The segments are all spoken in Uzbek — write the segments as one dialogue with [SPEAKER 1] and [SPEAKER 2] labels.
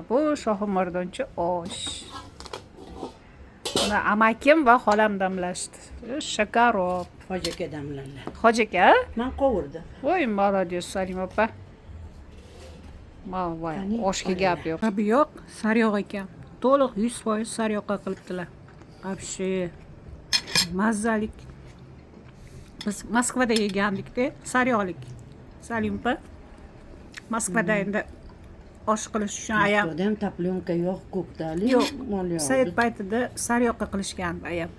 [SPEAKER 1] Bu shohimardoncha osh. Buni amakim va xolam damlashdi. Shakarop.
[SPEAKER 2] Hoji aka damladilar.
[SPEAKER 1] Hoji aka?
[SPEAKER 2] Men qovurdim.
[SPEAKER 1] Voy, молодец, Salim opa. Voy,
[SPEAKER 2] Qani,
[SPEAKER 1] oshga
[SPEAKER 2] qani.
[SPEAKER 1] gap yo'q. Gapi yo'q, sariyog' ekan. To'liq 100% sariyog'qa qilibdilar. Вообще mazalik. Biz Moskvada yegandik-da, sariyog'lik. Salim opa. Moskvada endi osh qilish uchun ayam
[SPEAKER 2] Odam taplyonka yo'q, ko'ktali.
[SPEAKER 1] yo'q. Sayt paytida sariyog'qa qilishgan ayam.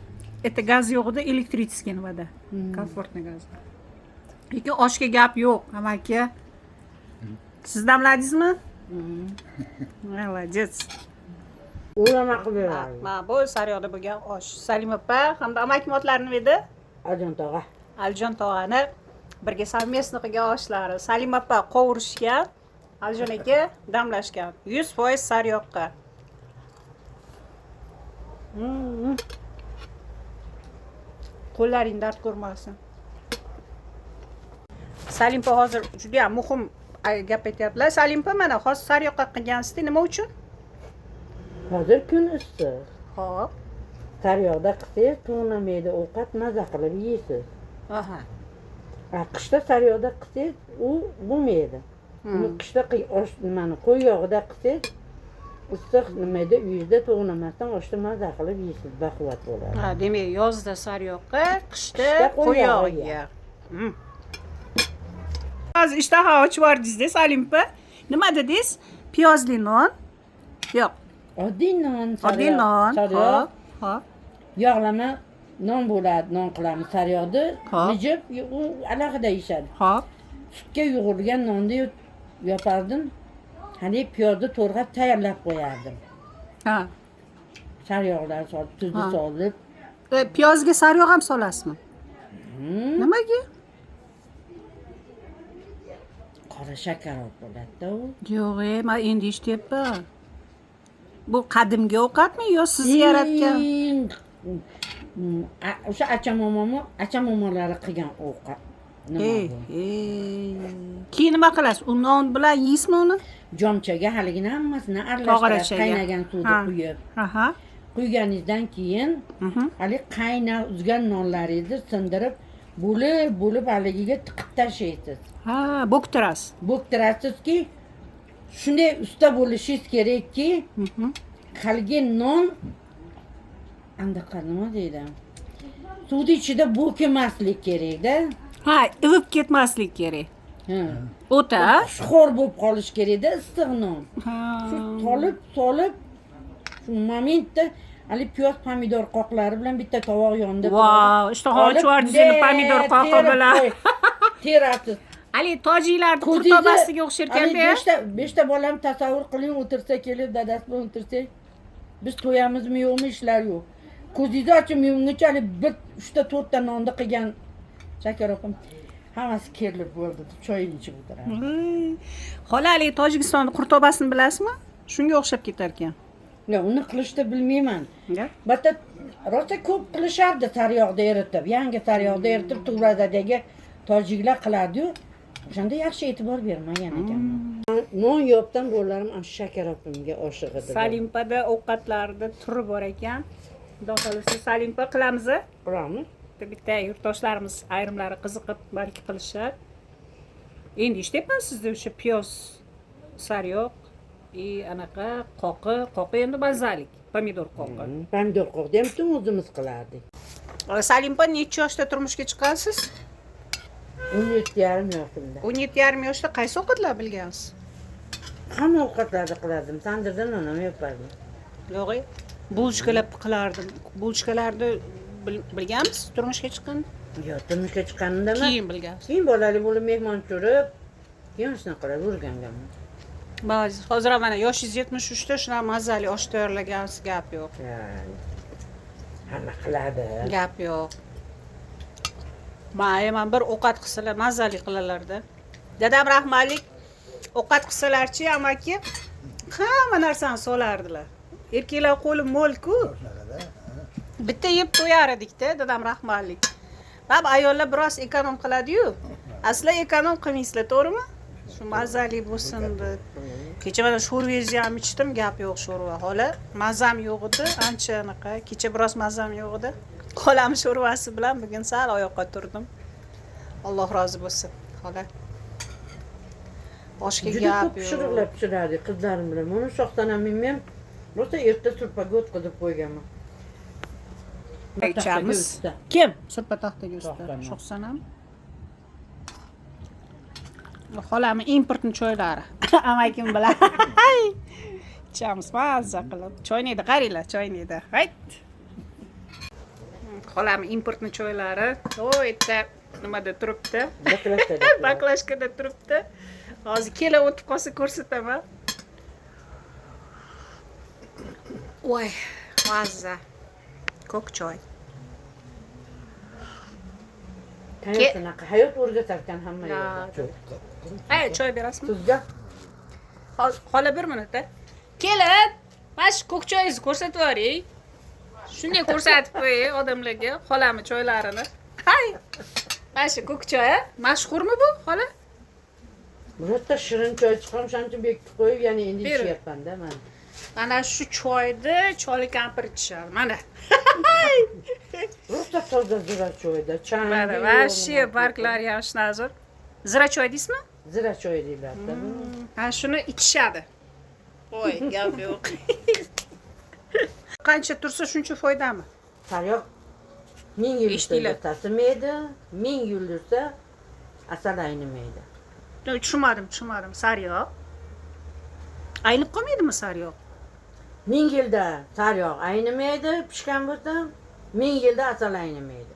[SPEAKER 1] Это gaz yo'q edi, elektrichеский voda. Komfortniy gaz. Lekin oshga gap yo'q, amaki. Siz damladingizmi? Молодец.
[SPEAKER 2] O'lama qilib beradi.
[SPEAKER 1] Mana bu sariyog'da bo'lgan osh. Salim opa hamda amakim otlar nima edi?
[SPEAKER 2] Ajon tog'a.
[SPEAKER 1] Aljon tog'ani birga совместно qilgan oshlari. Salim opa qovurishgan, Aljon aka damlashgan. 100% sariyog'qa. Qo'llaring dard ko'rmasin. Salim opa hozir juda ham muhim gap aytyaptilar. Salim opa mana hozir sariyog'qa qilgansizda nima uchun?
[SPEAKER 2] Hozir kun issiq.
[SPEAKER 1] Xo'p.
[SPEAKER 2] Sariyog'da qilsangiz to'g'namaydi, ovqat maza qilib yeysiz.
[SPEAKER 1] Aha.
[SPEAKER 2] Qishda sariyog'da qilsangiz u bo'lmaydi. Uni qishda osh nimani qo'y yog'ida qilsangiz issiq nimayda uyingizda to'g'namasdan oshni maza qilib yeysiz, baquvvat bo'ladi.
[SPEAKER 1] Ha, demak yozda sariyog'qa, qishda
[SPEAKER 2] Qishda qo'y
[SPEAKER 1] qo'y
[SPEAKER 2] yog'iga.
[SPEAKER 1] yog'iga. Hozir ishtaha ochib yubordingiz-da Salim opa. Nima dedingiz? Piyozli non. Yo'q.
[SPEAKER 2] Oddiy non,
[SPEAKER 1] Oddiy non.
[SPEAKER 2] sariyog'.
[SPEAKER 1] Hop.
[SPEAKER 2] Yog'lama non bo'ladi, non qilamiz sariyog'ni.
[SPEAKER 1] Hop.
[SPEAKER 2] Mijib, u alohida yeyishadi.
[SPEAKER 1] Hop.
[SPEAKER 2] Sutga yo'g'rilgan nonni yopardim. Haligi piyozni to'rg'ab tayyorlab qo'yardim.
[SPEAKER 1] Ha.
[SPEAKER 2] Sariyog'lar solib, tuzni solib.
[SPEAKER 1] Piyozga sariyog' ham solasizmi? Nimaga?
[SPEAKER 2] Qora shakarop bo'ladi-da u.
[SPEAKER 1] Yo'q, men endi eshityapman. Bu qadimgi ovqatmi yo siz yaratgan?
[SPEAKER 2] O'sha acha-momalari qilgan ovqat. Nima bu?
[SPEAKER 1] Keyin nima qilasiz? U non bilan yeysizmi uni?
[SPEAKER 2] Jomchaga haligini hammasini aralashtirib,
[SPEAKER 1] Tog'orachaga.
[SPEAKER 2] qaynagan suvni quyib.
[SPEAKER 1] Aha.
[SPEAKER 2] Quyganingizdan keyin hali uzgan nonlaringizni sindirib, bo'lib haligiga tiqib tashlaysiz.
[SPEAKER 1] Ha, bo'ktirasiz.
[SPEAKER 2] Bo'ktirasizki, shunday usta bo'lishingiz kerakki, haligi non andaqa nima deydi? Suvni ichida bo'kilmaslik kerak-da.
[SPEAKER 1] Ha, ivib ketmaslik kerak.
[SPEAKER 2] Ha.
[SPEAKER 1] O'ta.
[SPEAKER 2] Xushxo'r bo'lib qolish kerak-da issiq non.
[SPEAKER 1] Ha.
[SPEAKER 2] Shu solib shu momentda hali piyoz pomidor qoqlari bilan bitta tovoq yonida
[SPEAKER 1] Vau, ishtaha ochib yubordingiz pomidor qoqi bilan.
[SPEAKER 2] terasiz.
[SPEAKER 1] Ali tojiklarning qurtobasiga o'xshar ekanda.
[SPEAKER 2] 5 ta bolam tasavvur qiling, o'tirsa kelib dadasi bilan o'tirsak, biz to'yamizmi yo'qmi ishlar yo'q. Ko'zingizni ochib yumguncha hali 3 ta 4 ta nonni qilgan Shakar opam hammasi kerilib bo'ldi, choyini ichib o'tiradi.
[SPEAKER 1] Xola Ali Tojikistonning qurtobasini bilasizmi? Shunga o'xshab ketar ekan.
[SPEAKER 2] Yo, uni qilishni bilmayman.
[SPEAKER 1] Ya?
[SPEAKER 2] Bitta rosa ko'p qilishardi sariyog'da eritib, yangi sariyog'da eritib Tuvradagi tojiklar qilardi-yu, o'shanda yaxshi e'tibor bermagan ekanman. Non yopdan bo'larim ana Shakar opamga oshiq edi.
[SPEAKER 1] Salimpada ovqatlarda turi bor ekan. Xudo xolisa Salimpa qilamiz.
[SPEAKER 2] Qilamiz.
[SPEAKER 1] Bitta yurtdoshlarimiz ayrimlari qiziqib balki qilishar. Endi eshityapman sizda o'sha piyoz, sariyog' anaqa qoqi endi mazalik, pomidor qoqi.
[SPEAKER 2] Pomidor qoqdi ham o'zimiz qilardik.
[SPEAKER 1] Salimpa necha yoshda turmushga chiqasiz?
[SPEAKER 2] 17,5 yoshimda.
[SPEAKER 1] 17,5 yoshda qaysi ovqatlar bilgansiz?
[SPEAKER 2] Hamma ovqatlarni qilardim. Tandirda nonam yopardim.
[SPEAKER 1] Yo'q, bulchkalab qilardim. Bulchkalarni bilgansiz turmushga chiqqan?
[SPEAKER 2] Yo'q, turmushga chiqqanimda emas.
[SPEAKER 1] Keyin bilgansiz.
[SPEAKER 2] Keyin bolali bo'lib mehmon turib, keyin shunaqa qilib o'rganganman.
[SPEAKER 1] Ba'zi hozir mana yoshingiz 73 da shunaqa mazali osh tayyorlagansiz gap yo'q.
[SPEAKER 2] Hamma qiladi.
[SPEAKER 1] Gap yo'q. Men bir ovqat qilsalar mazali qilalarda. Dadam rahmalik ovqat qilsalarchi amaki hamma narsani solardilar. Erkaklar qo'li mo'l-ku. Bitta yeb to'yar edik-da, dadam rahmalik. Bab ayollar biroz ekonom qiladi-yu. Asli ekonom qilmaysizlar, to'g'rimi? Shu mazali bo'lsin deb. Kecha mana sho'rvangizni ham ichdim, gap yo'q sho'rva. Xola, mazam yo'q edi, ancha anaqa. Kecha biroz mazam yo'q edi. Xolam sho'rvasi bilan bugun sal oyoqqa turdim. Alloh rozi bo'lsin. Xola. Oshga
[SPEAKER 2] Juda
[SPEAKER 1] gap
[SPEAKER 2] ko'p
[SPEAKER 1] yo'q.
[SPEAKER 2] pishiriqlar pishirardik qizlarim bilan. Mana shu yoqdan ham men rosa erta surpaga o'tkazib qo'yganman.
[SPEAKER 1] Ichamiz.
[SPEAKER 2] Ustida.
[SPEAKER 1] Kim? Suppa taxtaga ustida.
[SPEAKER 2] Taxtaga.
[SPEAKER 1] Sho'xsanam. Xolami importni choylari. Amakim bilan. Ichamiz mazza qilib. Choyniydi, qaranglar, choyniydi. Hayt. Xolami importni choylari. O, yerda nimada turibdi? Baklashkada turibdi. Hozir kelib o'tib qolsa ko'rsataman. Voy, mazza. Ko'k choy.
[SPEAKER 2] Hayot o'rgatarkan hamma
[SPEAKER 1] Ya.
[SPEAKER 2] yo'lda.
[SPEAKER 1] Ay, choy berasizmi?
[SPEAKER 2] Sizga
[SPEAKER 1] Xola bir minutda. Kelin, mana shu ko'k choyingizni ko'rsatib yuboring. Shunday ko'rsatib qo'ying odamlarga xolami choylarini. Hay. Mana shu ko'k choyi mashhurmi bu, xola?
[SPEAKER 2] birorta shirin choy chiqarib shancha bekitib qo'yib, yana endi
[SPEAKER 1] Bering.
[SPEAKER 2] ichyapman-da men.
[SPEAKER 1] Mana shu choyni choli kampir ichishadi. Mana.
[SPEAKER 2] Rosa toza zira choyda, chang.
[SPEAKER 1] Mana vashi barglari ham shnazur. Zira choy deysizmi?
[SPEAKER 2] Zira choy deyiladi.
[SPEAKER 1] Ha, shuni ichishadi. Voy, gap yo'q. Qancha tursa shuncha foydami?
[SPEAKER 2] Saryoq 1000 yil
[SPEAKER 1] Eshitdinglar.
[SPEAKER 2] tasimaydi, 1000 yil yursa asal aynimaydi.
[SPEAKER 1] Tushunmadim. Sariyog'. Aynib qolmaydimi sariyog'?
[SPEAKER 2] 1000 yilda saryoq aynimaydi, pishgan bo'lsa, 1000 yilda asal aynimaydi.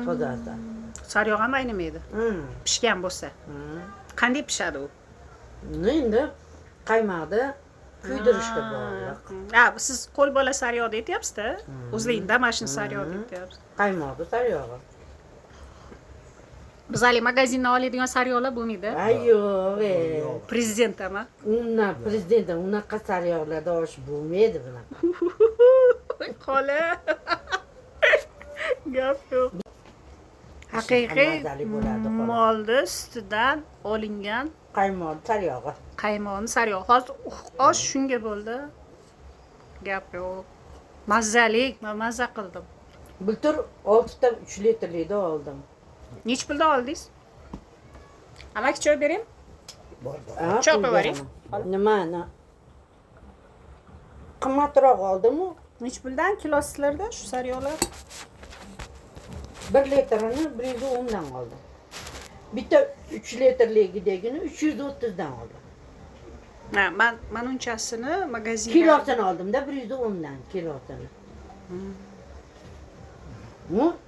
[SPEAKER 2] Toza asal.
[SPEAKER 1] Sariyog' ham aynimaydi. Pishgan bo'lsa. Qanday pishadi u?
[SPEAKER 2] Endi qaymoqda kuydirishga bog'liq.
[SPEAKER 1] Ha, siz qo'l bola sariyog' deyapsiz-da. O'zingizda mashina sariyog' deyapsiz.
[SPEAKER 2] Qaymoqda saryog'i.
[SPEAKER 1] Biz hali magazindan oladigan sariyog'lar bo'lmaydi.
[SPEAKER 2] Yo'q.
[SPEAKER 1] Prezident ama.
[SPEAKER 2] Prezident unaqa sariyog'larda osh bo'lmaydi bunaqa.
[SPEAKER 1] Xola. Gap yo'q. Haqiqiy
[SPEAKER 2] Mazali bo'ladi, xola.
[SPEAKER 1] molni sutidan olingan
[SPEAKER 2] Qaymoq saryog'i.
[SPEAKER 1] qaymoqni sariyog'. Hozir osh shunga bo'ldi. Gap yo'q. Mazzalik, men mazza qildim.
[SPEAKER 2] Bultur 6 ta 3 litrlikda oldim.
[SPEAKER 1] Nech pulda oldingiz? Amaki choy beraymi?
[SPEAKER 2] Ha,
[SPEAKER 1] Choy qo'yavering.
[SPEAKER 2] Nimani? Qimmatroq oldim-ku.
[SPEAKER 1] Nech puldan kilosizlarda shu sariyog'lar?
[SPEAKER 2] 1 litrini 110 dan oldim. Bitta 3 litrligidagini 330 dan oldim.
[SPEAKER 1] Ha, men unchasini magazinda
[SPEAKER 2] Kilosini oldim-da 110 dan kilosini.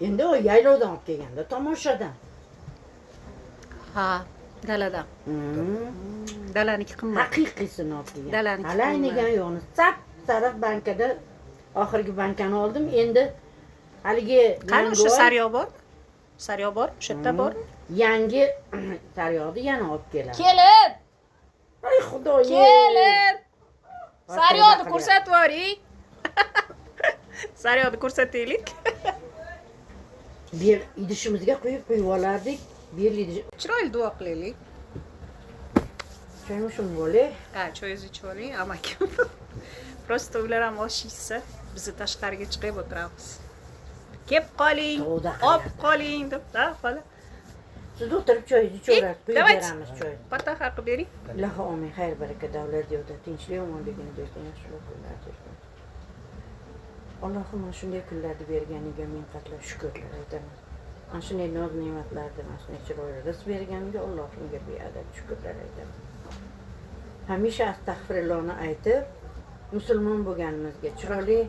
[SPEAKER 2] Endi o yaylovdan olib kelganda, tomoshadan.
[SPEAKER 1] Ha, daladan. Dalaniki qimmat.
[SPEAKER 2] Haqiqiysini olib kelgan.
[SPEAKER 1] Dalaniki
[SPEAKER 2] Alaynigan yo'qni sap sariq bankada oxirgi bankani oldim. Endi haligi
[SPEAKER 1] Qani o'sha sariyog' bor? Sariyog' bor? O'sha yerda bor?
[SPEAKER 2] yangi sariyog'ni yana olib keladi.
[SPEAKER 1] Kelin!
[SPEAKER 2] Ay xudoyim.
[SPEAKER 1] Kelin! Sariyog'ni ko'rsatib yuboring. Sariyog'ni ko'rsataylik.
[SPEAKER 2] Bir idishimizga qo'yib olardik. Bir idish.
[SPEAKER 1] Chiroyli duo qilaylik.
[SPEAKER 2] Choymushim bo'li.
[SPEAKER 1] Ha, choyingizni ichib oling, amakim. Prosta ular ham osh yeysa, biz tashqariga chiqib o'tiramiz. Kelib qoling,
[SPEAKER 2] Suvda
[SPEAKER 1] olib
[SPEAKER 2] qayerda?
[SPEAKER 1] qoling deb, da, xola.
[SPEAKER 2] Siz o'tirib choyingizni ichaverasiz, qo'yib
[SPEAKER 1] Давайте.
[SPEAKER 2] beramiz choy.
[SPEAKER 1] Pata haqi bering.
[SPEAKER 2] Allohu omin, xayr baraka davlat yo'lda tinchlik omonligini bersin, yaxshilik kunlar bersin. Allohim mana shunday kunlarni berganiga ming qatla shukrlar aytaman. Mana shunday noz ne'matlarni, mana shunday chiroyli rizq berganiga Allohimga beadad shukrlar aytaman. Hamisha astag'firullohni aytib, musulmon bo'lganimizga, chiroyli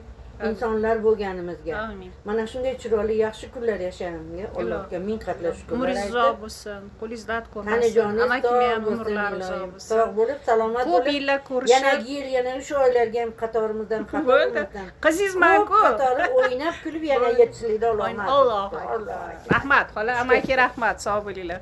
[SPEAKER 2] insonlar bo'lganimizga,
[SPEAKER 1] Amin.
[SPEAKER 2] mana shunday chiroyli yaxshi kunlar yashaganimga Allohga ming qatla shukrlar
[SPEAKER 1] Umringiz
[SPEAKER 2] aytib.
[SPEAKER 1] uzoq bo'lsin, qo'lingiz dard ko'rmasin.
[SPEAKER 2] Tanijoningiz
[SPEAKER 1] Amakim ham
[SPEAKER 2] sog'
[SPEAKER 1] umrlari
[SPEAKER 2] bo'lsin,
[SPEAKER 1] uzoq
[SPEAKER 2] iloyim.
[SPEAKER 1] bo'lsin.
[SPEAKER 2] Sog' bo'lib, salomat
[SPEAKER 1] Ko'p
[SPEAKER 2] bo'lib.
[SPEAKER 1] yillar
[SPEAKER 2] Yana
[SPEAKER 1] ko'rishib.
[SPEAKER 2] yil, yana shu oylarga ham qatorimizdan
[SPEAKER 1] Bo'ldi. Qizingizman-ku.
[SPEAKER 2] qatori o'ynab kulib yana yetishlikda Alloh.
[SPEAKER 1] Alloh akbar. Rahmat, xola, amaki rahmat, sog' bo'linglar.